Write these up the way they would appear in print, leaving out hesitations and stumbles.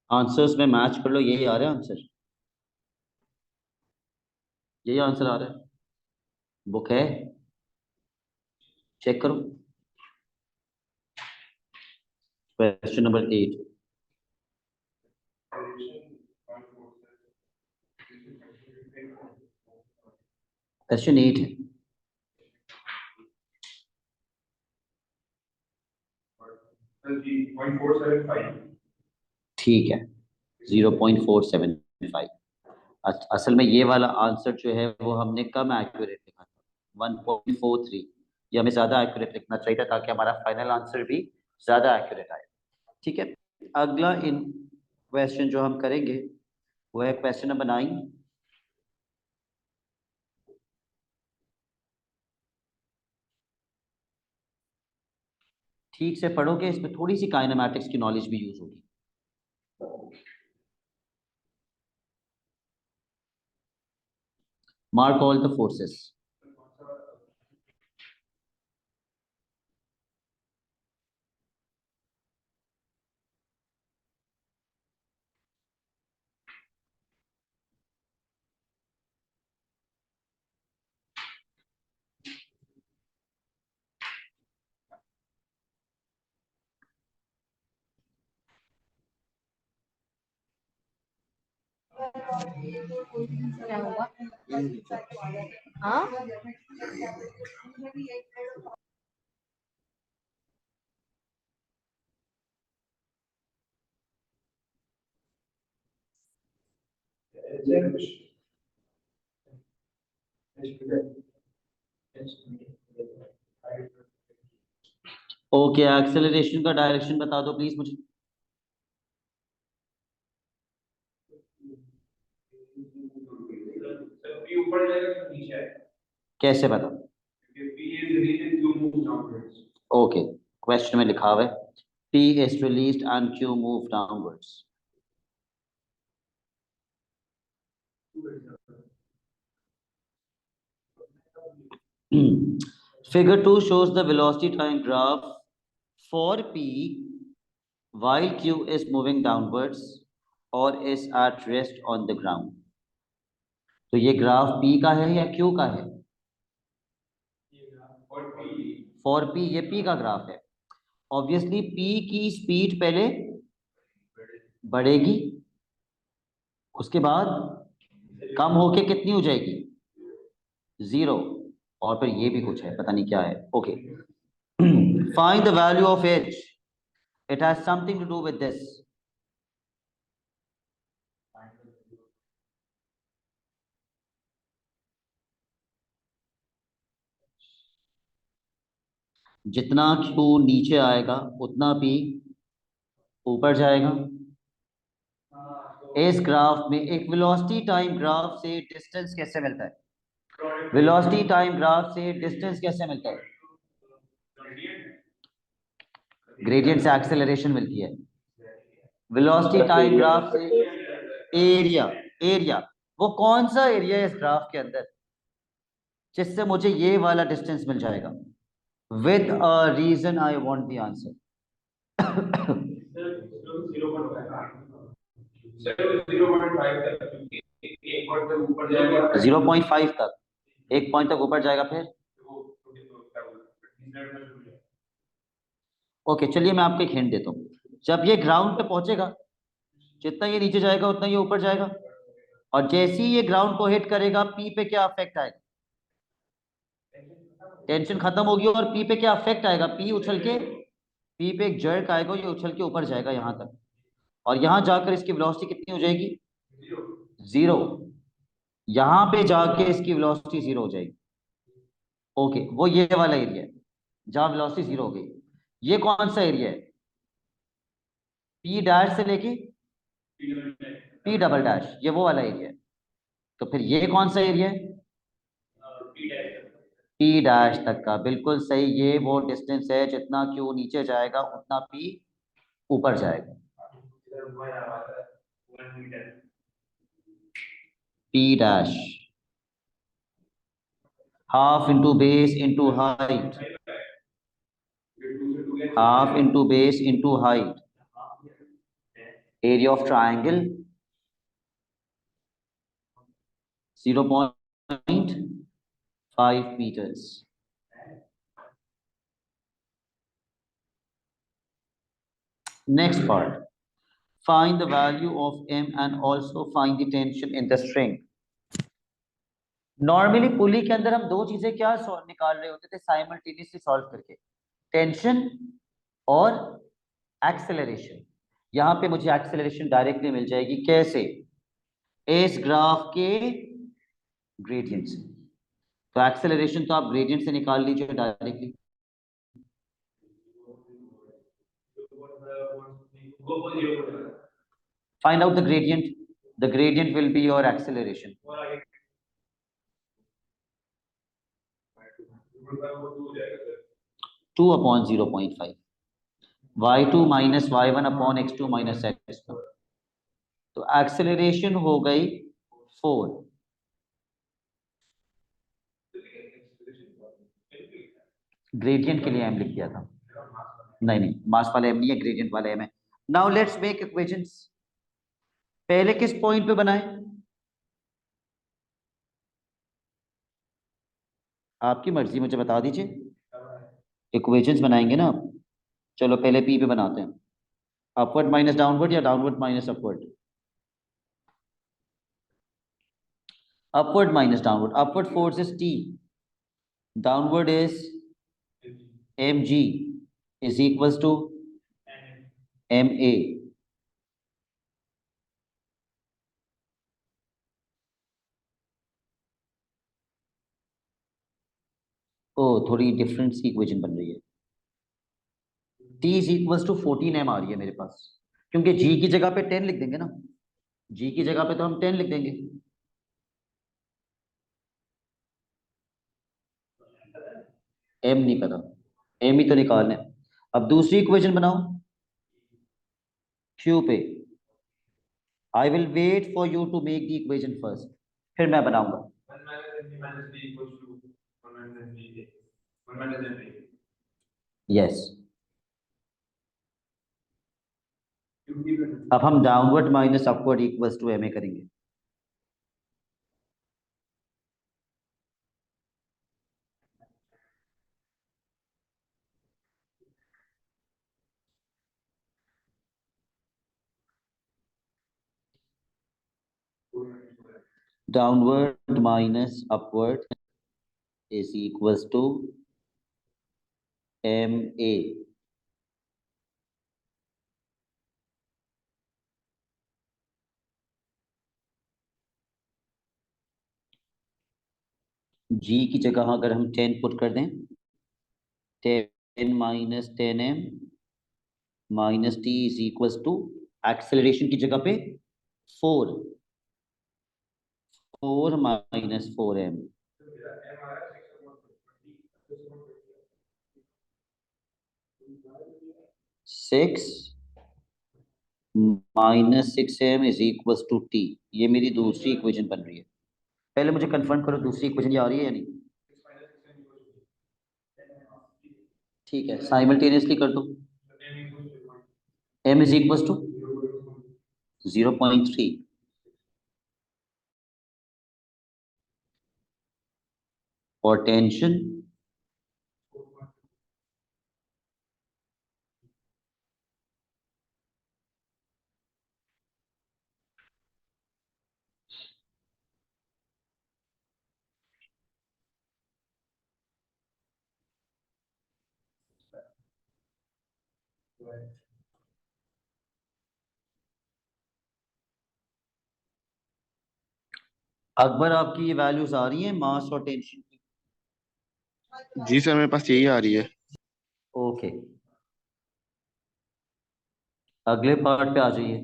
Answers में match कर लो, यही आ रहा है आंसर, यही आंसर आ रहा है। बुक है, चेक करो। Question number 8। क्वेश्चन 8 है। ठीक है, 0.475। असल में ये वाला आंसर जो है वो हमने कम एक्यूरेट लिखा था, 1.43। ये हमें ज्यादा एक्यूरेट लिखना चाहिए था ताकि हमारा फाइनल आंसर भी ज्यादा एक्यूरेट आए। ठीक है, अगला इन क्वेश्चन जो हम करेंगे वो है क्वेश्चन नंबर 9। ठीक से पढ़ोगे, इसमें थोड़ी सी काइनेमैटिक्स की नॉलेज भी यूज होगी। Mark all the forces. क्या हुआ? हाँ, ओके, एक्सेलरेशन का डायरेक्शन बता दो प्लीज मुझे। कैसे बता? ओके, क्वेश्चन में लिखा हुआ है P is released and Q move downwards. Figure 2 shows the velocity time graph for P while Q is moving downwards or is at rest on the ground. तो ये ग्राफ P का है या Q का है? फॉर P, ये P का graph है। ऑब्वियसली P की स्पीड पहले बढ़ेगी, उसके बाद कम होके कितनी हो जाएगी? 0। और फिर ये भी कुछ है, पता नहीं क्या है। Okay, find the value of h। It has something to do with this. जितना Q नीचे आएगा उतना P ऊपर जाएगा। इस ग्राफ में एक वेलोसिटी टाइम ग्राफ से डिस्टेंस कैसे मिलता है? वेलोसिटी टाइम ग्राफ से डिस्टेंस कैसे मिलता है? ग्रेडियंट से एक्सेलरेशन मिलती है। वेलोसिटी टाइम ग्राफ से एरिया। एरिया, वो कौन सा एरिया है इस ग्राफ के अंदर जिससे मुझे ये वाला डिस्टेंस मिल जाएगा? With a reason I want the answer. 0.5 तक, 1 पॉइंट तक ऊपर जाएगा फिर। ओके, चलिए मैं आपको एक हिंट देता हूँ। जब ये ग्राउंड पे पहुंचेगा, जितना ये नीचे जाएगा उतना ये ऊपर जाएगा, और जैसे ही ये ग्राउंड को हिट करेगा पी पे क्या अफेक्ट आएगा? टेंशन खत्म होगी, और पी पे क्या अफेक्ट आएगा? पी उछल के, पी पे एक जर्क आएगा, ये उछल के ऊपर जाएगा यहां तक, और यहां जाकर इसकी वेलोसिटी कितनी हो जाएगी? 0। यहां पे जाके इसकी वेलोसिटी 0 हो जाएगी। ओके, वो ये वाला एरिया है जहां वेलोसिटी 0 हो गई। ये कौन सा एरिया है? पी डैश से लेके पी डबल डैश, ये वो वाला एरिया है। तो फिर ये कौन सा एरिया है? पी डैश तक का, बिल्कुल सही। ये वो डिस्टेंस है, जितना क्यू नीचे जाएगा उतना पी ऊपर जाएगा। P dash half into base into height, half into base into height area of triangle 0.5 meters. Next part. Find the value of m and also find the tension in the string. Normally pulley के अंदर हम दो चीजें क्या निकाल रहे होते थे साइमल्टेनियसली सॉल्व करके, टेंशन और एक्सेलरेशन। यहां पे मुझे एक्सेलरेशन डायरेक्टली मिल जाएगी, कैसे? इस ग्राफ के ग्रेडियंट से। तो एक्सेलरेशन तो आप ग्रेडियंट से निकाल लीजिए directly. Find out the gradient. The gradient will be your acceleration. 2 upon 0.5. y2 minus y1 upon x2 minus x1. तो एक्सेलरेशन हो गई 4। ग्रेडियंट के लिए m लिख दिया था। नहीं नहीं, मास वाला m नहीं है, ग्रेडियंट वाला m है। Now let's make equations. पहले किस पॉइंट पे बनाए? आपकी मर्जी, मुझे बता दीजिए। इक्वेशंस बनाएंगे ना आप। चलो पहले p पे बनाते हैं। अपवर्ड माइनस डाउनवर्ड या downward minus upward? upward minus downward. Upward force is T, downward is mg is equals to ma. ओ थोड़ी डिफरेंट सी इक्वेशन बन रही है। T is equals to 14m आ रही है मेरे पास, क्योंकि g की जगह पे 10 लिख देंगे ना। g की जगह पे तो हम 10 लिख देंगे। m नहीं पता, m ही तो निकालना है। अब दूसरी इक्वेशन बनाओ q पे। I will wait for you to make the equation first, फिर मैं बनाऊंगा। यस। अब हम downward minus upward equals to M A करेंगे। Downward minus upward is equals to M A. G की जगह अगर हम 10 पुट कर दें, 10 minus 10m minus T is equals to acceleration की जगह पे 4, 4 minus 4m। 6 minus 6m is equals to T. ये मेरी दूसरी इक्वेशन बन रही है। पहले मुझे कंफर्म करो दूसरी इक्वेशन ये आ रही है या नहीं। ठीक है, साइमल्टेनियसली कर दो। m is equals to 0.3। और टेंशन अकबर, आपकी ये वैल्यूज आ रही हैं मास और टेंशन की? जी सर, मेरे पास यही आ रही है। ओके, अगले पार्ट पे आ जाइए।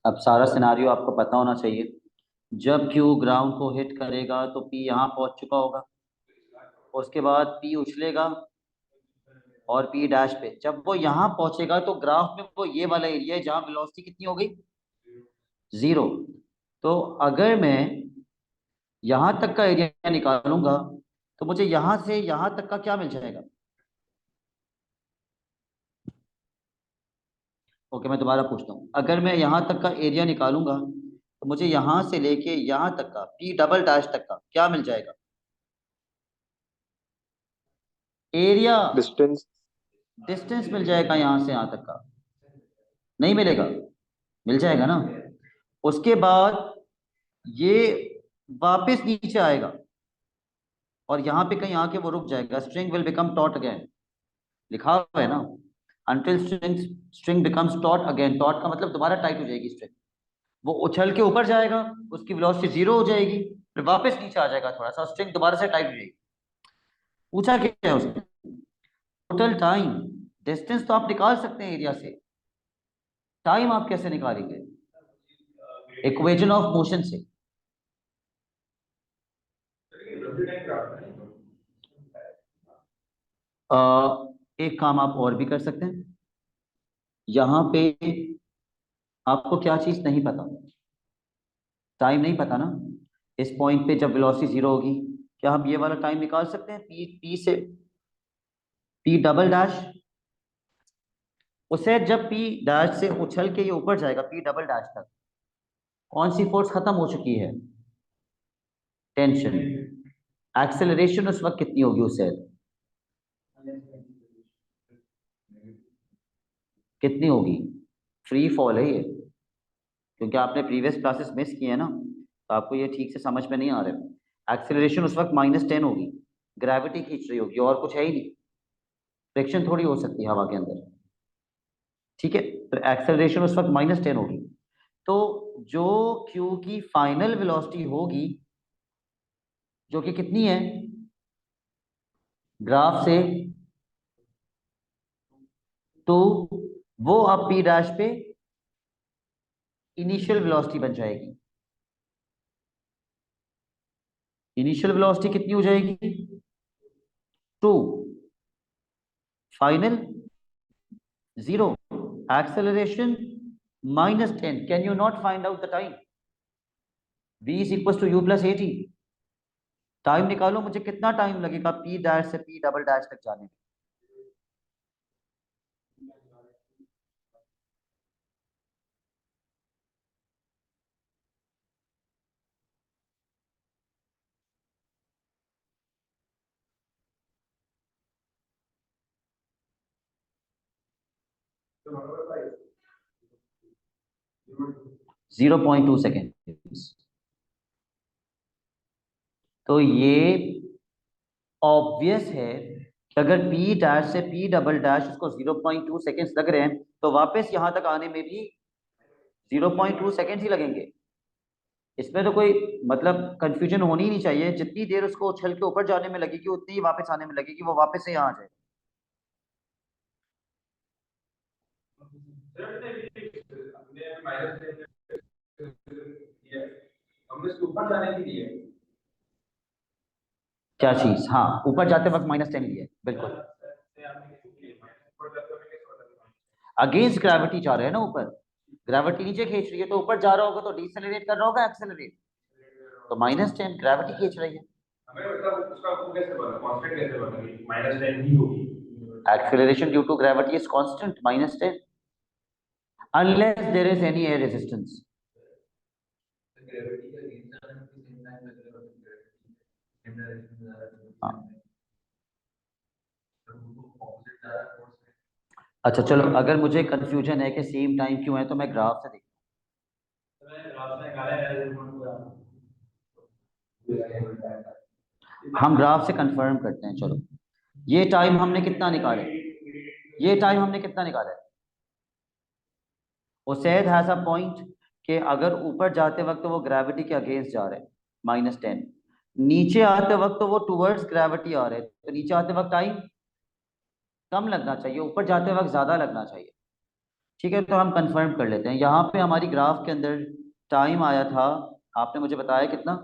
अब सारा सिनारियो आपको पता होना चाहिए। जब क्यू ग्राउंड को हिट करेगा तो पी यहाँ पहुंच चुका होगा, उसके बाद पी उछलेगा और पी डैश पे। जब वो यहाँ पहुंचेगा तो ग्राफ में वो ये वाला एरिया है जहां वेलोसिटी कितनी हो गई, 0। तो अगर मैं यहां तक का एरिया निकालूंगा तो मुझे यहां से यहां तक का क्या मिल जाएगा। ओके, मैं दोबारा पूछता हूँ, अगर मैं यहां तक का एरिया निकालूंगा तो मुझे यहां से लेके यहां तक का पी डबल डैश तक का क्या मिल जाएगा, एरिया, डिस्टेंस। डिस्टेंस मिल जाएगा यहां से यहां तक का। नहीं मिलेगा, मिल जाएगा ना। उसके बाद ये वापस नीचे आएगा और यहाँ पे कहीं आके वो रुक जाएगा। String will become taught again, लिखा हुआ है ना, until string string becomes taught again. Taught का मतलब दोबारा टाइट हो जाएगी स्ट्रिंग, वो उछल के ऊपर जाएगा, उसकी वेलोसिटी 0 हो जाएगी, फिर वापस नीचे आ जाएगा थोड़ा सा, स्ट्रिंग दोबारा से टाइट हो जाएगी। पूछा क्या है उसने, टोटल टाइम। डिस्टेंस तो आप निकाल सकते हैं एरिया से, टाइम आप कैसे निकालेंगे, इक्वेशन ऑफ मोशन से। एक काम आप और भी कर सकते हैं, यहाँ पे आपको क्या चीज नहीं पता, टाइम नहीं पता ना। इस पॉइंट पे जब वेलोसिटी 0 होगी, क्या हम ये वाला टाइम निकाल सकते हैं, पी पी से पी डबल डैश। उसे जब पी डैश से उछल के ये ऊपर जाएगा पी डबल डैश तक, कौन सी फोर्स खत्म हो चुकी है, टेंशन। एक्सेलरेशन उस वक्त कितनी होगी उसे, कितनी होगी, फ्री फॉल है ये, क्योंकि आपने प्रीवियस क्लासेस मिस किए हैं ना, तो आपको ये ठीक से समझ में नहीं आ रहा। एक्सेलरेशन उस वक्त -10 होगी, ग्रेविटी खींच रही होगी और कुछ है ही नहीं, फ्रिक्शन थोड़ी हो सकती है हवा के अंदर, ठीक है। तो एक्सेलरेशन उस वक्त -10 होगी। तो जो क्यू की फाइनल वेलोसिटी होगी, जो कि कितनी है, ग्राफ से, तो वो अब पी डैश पे इनिशियल वेलोसिटी बन जाएगी। इनिशियल वेलोसिटी कितनी हो जाएगी, 2, final 0, acceleration -10। Can you not find out the time, v is equal to u plus 80। Time निकालो मुझे कितना टाइम लगेगा पी डैश से पी डबल डैश तक जाने में। 0.2 सेकेंड। तो ये ऑब्वियस है कि अगर पी डैश से पी डबल डैश उसको 0.2 सेकेंड्स लग रहे हैं, तो वापस यहां तक आने में भी 0.2 सेकेंड्स ही लगेंगे। इसमें तो कोई मतलब कंफ्यूजन होनी ही नहीं चाहिए, जितनी देर उसको उछल के ऊपर जाने में लगेगी उतनी ही वापस आने में लगेगी, वो वापस से यहाँ आ जाएगा। क्या चीज, हाँ, ऊपर जाते वक्त -10 लिया है, बिल्कुल अगेंस्ट ग्रेविटी जा रहे हैं ना ऊपर, ग्रेविटी नीचे खींच रही है, तो ऊपर जा रहा होगा तो डिसेलरेट कर रहा होगा, एक्सेलरेट, तो -10 ग्रेविटी खींच रही है। Acceleration due to gravity is constant -10 unless there is any air resistance. हाँ, अच्छा चलो, अगर मुझे कंफ्यूजन है कि सेम टाइम क्यों है तो मैं ग्राफ से देखता हूँ, हम ग्राफ से कंफर्म करते हैं। चलो, ये टाइम हमने कितना निकाला है, ये टाइम हमने कितना निकाला है, उसैद हैज अ पॉइंट कि अगर ऊपर जाते वक्त वो ग्रेविटी के अगेंस्ट जा रहे हैं -10, नीचे आते वक्त तो वो टूवर्ड्स ग्रेविटी आ रहे हैं, तो नीचे आते वक्त टाइम कम लगना चाहिए, ऊपर जाते वक्त ज्यादा लगना चाहिए, ठीक है। तो हम कंफर्म कर लेते हैं, यहाँ पे हमारी ग्राफ के अंदर टाइम आया था, आपने मुझे बताया कितना,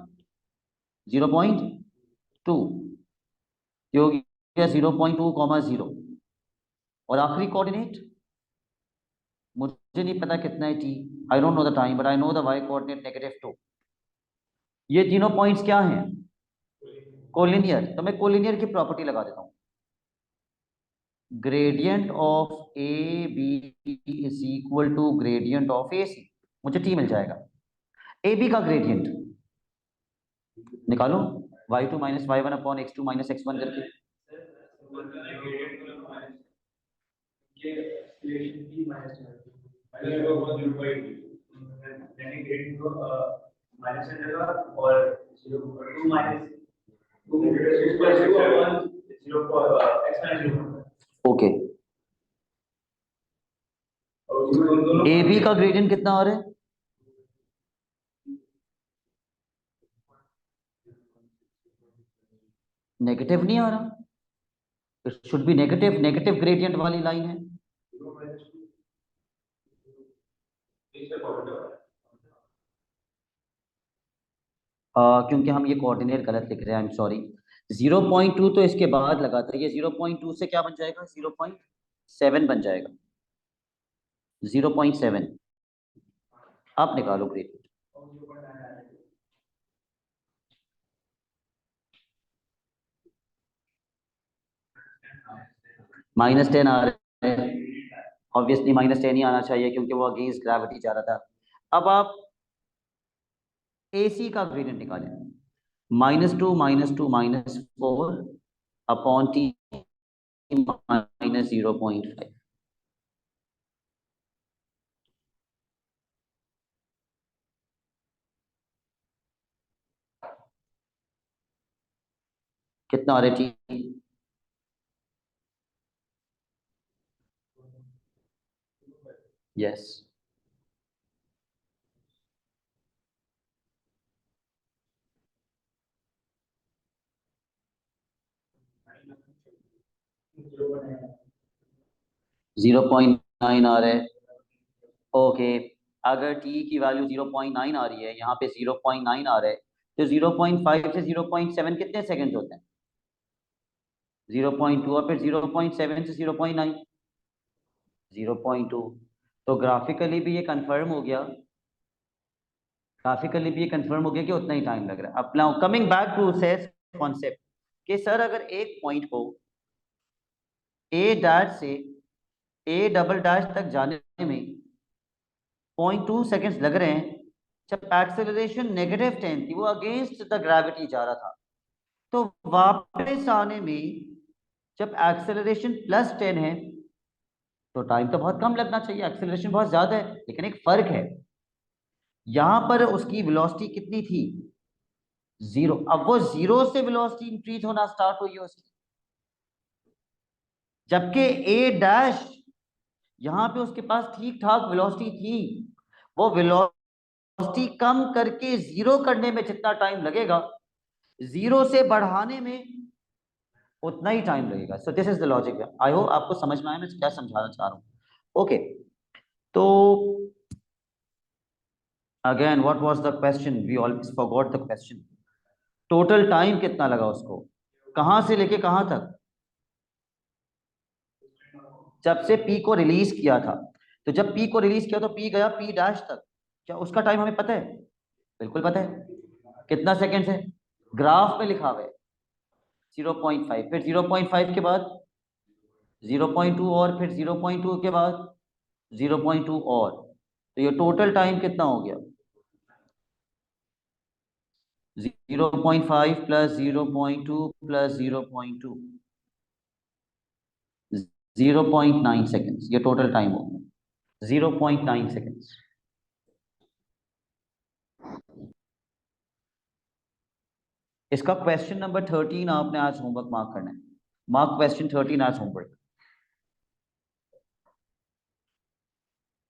0.2, 0.2, 0, और आखिरी कोऑर्डिनेट मुझे नहीं पता कितना है t, I don't know the time but I know the y coordinate -2। ये तीनों पॉइंट्स क्या हैं? कोलिनियर। तो मैं कोलिनियर की प्रॉपर्टी लगा देता हूं, gradient of A B is equal to gradient of A C. मुझे टी मिल जाएगा। ए बी का ग्रेडियंट निकालो, y2 minus y1 upon x2 minus x1 करके। ओके, ए बी का ग्रेडियंट कितना आ रहा है? नेगेटिव नहीं आ रहा, it should be negative, negative gradient वाली लाइन है। क्योंकि हम ये कोऑर्डिनेट गलत लिख रहे हैं, आई एम सॉरी। 0.2 तो इसके बाद लगा था, ये 0.2 से क्या बन जाएगा? 0.7 बन जाएगा, 0.7। आप निकालो ग्रेडियंट। -10 आ रहा है, ऑब्वियसली -10 ही आना चाहिए क्योंकि वो अगेंस्ट ग्रेविटी जा रहा था। अब आप AC का ग्रेडियंट निकालें, -2 -4 अपॉन t -0.5। कितना आ रहा है t? यस, जीरो पॉइंट 9 आ रहा है। ओके, अगर t की वैल्यू 0.9 आ रही है, यहाँ पे 0.9 आ रहा है, तो 0.5 से 0.7 कितने सेकंड होते हैं? 0.2, और फिर 0.7 से 0.9 0.2। तो ग्राफिकली भी ये कंफर्म हो गया, ग्राफिकली भी ये कंफर्म हो गया कि उतना ही टाइम लग रहा है। अब now coming back to says concept कि सर अगर एक पॉइंट को ए डैश से ए डबल डैश तक जाने में 0.2 सेकेंड्स लग रहे हैं, जब एक्सेलरेशन -10 थी, वो अगेंस्ट द ग्रेविटी जा रहा था, तो वापस आने में जब एक्सेलरेशन +10 है तो टाइम तो बहुत कम लगना चाहिए, एक्सेलरेशन बहुत ज्यादा है। लेकिन एक फर्क है, यहां पर उसकी वेलोसिटी कितनी थी? 0। अब वो 0 से वेलोसिटी इंक्रीज होना स्टार्ट हुई है उसकी, जबकि ए डैश यहां पे उसके पास ठीक ठाक वेलोसिटी थी। वो वेलोसिटी कम करके 0 करने में जितना टाइम लगेगा, 0 से बढ़ाने में उतना ही टाइम लगेगा। So this is the logic. I hope आपको समझ में आया मैं क्या समझाना चाह रहा हूँ। ओके, तो again what was the question? We always forgot the question. Total time कितना लगा उसको, कहां से लेके कहां तक? जब से पी को रिलीज किया था, तो जब पी को रिलीज किया तो पी गया पी डैश तक। क्या उसका टाइम हमें पता है? बिल्कुल पता है। कितना सेकंड है? ग्राफ में लिखा हुआ है 0.5, फिर 0.5 के बाद 0.2, और फिर 0.2 के बाद 0.2 और, तो ये टोटल टाइम कितना हो गया? 0.5 प्लस 0.2 प्लस 0.2, 0.9 सेकेंड्स, ये टोटल टाइम हो गया 0.9 सेकेंड्स। इसका क्वेश्चन नंबर 13 आपने आज होमवर्क मार्क करना है। मार्क क्वेश्चन 13 आज होमवर्क।